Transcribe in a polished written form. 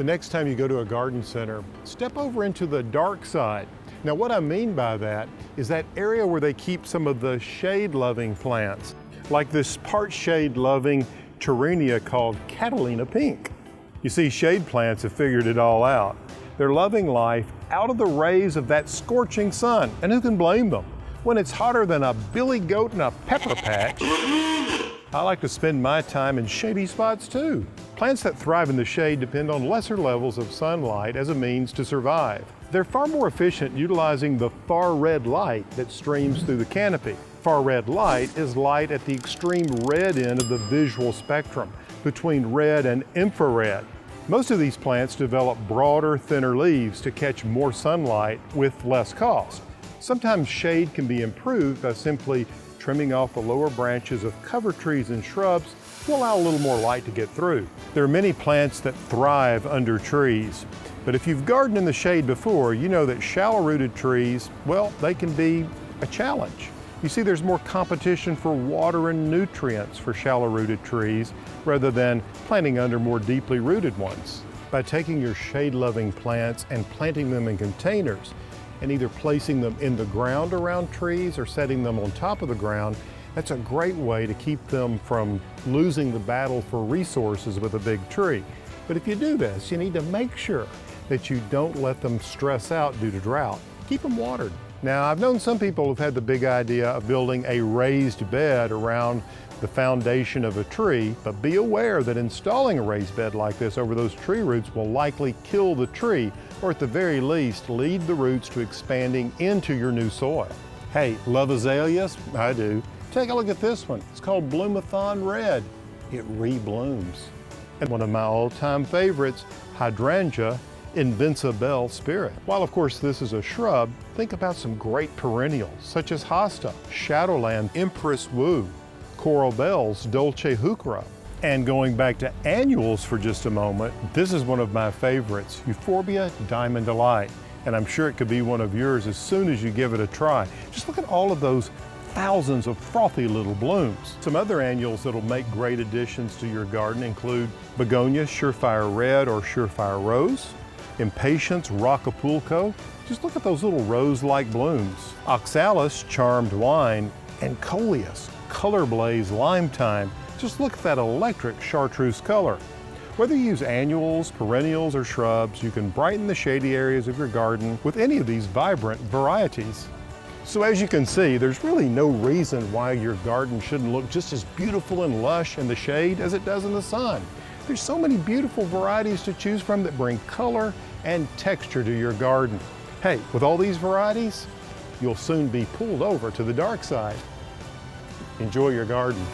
next time you go to a garden center, step over into the dark side. Now what I mean by that is that area where they keep some of the shade-loving plants, like this part shade-loving Terrenia called Catalina Pink. You see, shade plants have figured it all out. They're loving life out of the rays of that scorching sun, and who can blame them? When it's hotter than a billy goat in a pepper patch. I like to spend my time in shady spots too. Plants that thrive in the shade depend on lesser levels of sunlight as a means to survive. They're far more efficient utilizing the far red light that streams through the canopy. Far red light is light at the extreme red end of the visual spectrum, between red and infrared. Most of these plants develop broader, thinner leaves to catch more sunlight with less cost. Sometimes shade can be improved by simply trimming off the lower branches of cover trees and shrubs to allow a little more light to get through. There are many plants that thrive under trees, but if you've gardened in the shade before, you know that shallow-rooted trees, well, they can be a challenge. You see, there's more competition for water and nutrients for shallow-rooted trees rather than planting under more deeply rooted ones. By taking your shade-loving plants and planting them in containers, and either placing them in the ground around trees or setting them on top of the ground, that's a great way to keep them from losing the battle for resources with a big tree. But if you do this, you need to make sure that you don't let them stress out due to drought. Keep them watered. Now, I've known some people who've had the big idea of building a raised bed around the foundation of a tree, but be aware that installing a raised bed like this over those tree roots will likely kill the tree, or at the very least, lead the roots to expanding into your new soil. Hey, love azaleas? I do. Take a look at this one. It's called Bloomathon Red. It reblooms. And one of my all-time favorites, Hydrangea Invincibelle Spirit. While of course this is a shrub, think about some great perennials such as Hosta, Shadowland Empress Wu, Coral Bells Dolce Heuchera. And going back to annuals for just a moment, this is one of my favorites, Euphorbia Diamond Delight. And I'm sure it could be one of yours as soon as you give it a try. Just look at all of those thousands of frothy little blooms. Some other annuals that'll make great additions to your garden include Begonia Surefire Red or Surefire Rose, Impatiens Rockapulco. Just look at those little rose-like blooms. Oxalis Charmed Wine, and Coleus Color Blaze Lime Time. Just look at that electric chartreuse color. Whether you use annuals, perennials, or shrubs, you can brighten the shady areas of your garden with any of these vibrant varieties. So as you can see, there's really no reason why your garden shouldn't look just as beautiful and lush in the shade as it does in the sun. There's so many beautiful varieties to choose from that bring color and texture to your garden. Hey, with all these varieties, you'll soon be pulled over to the dark side. Enjoy your garden.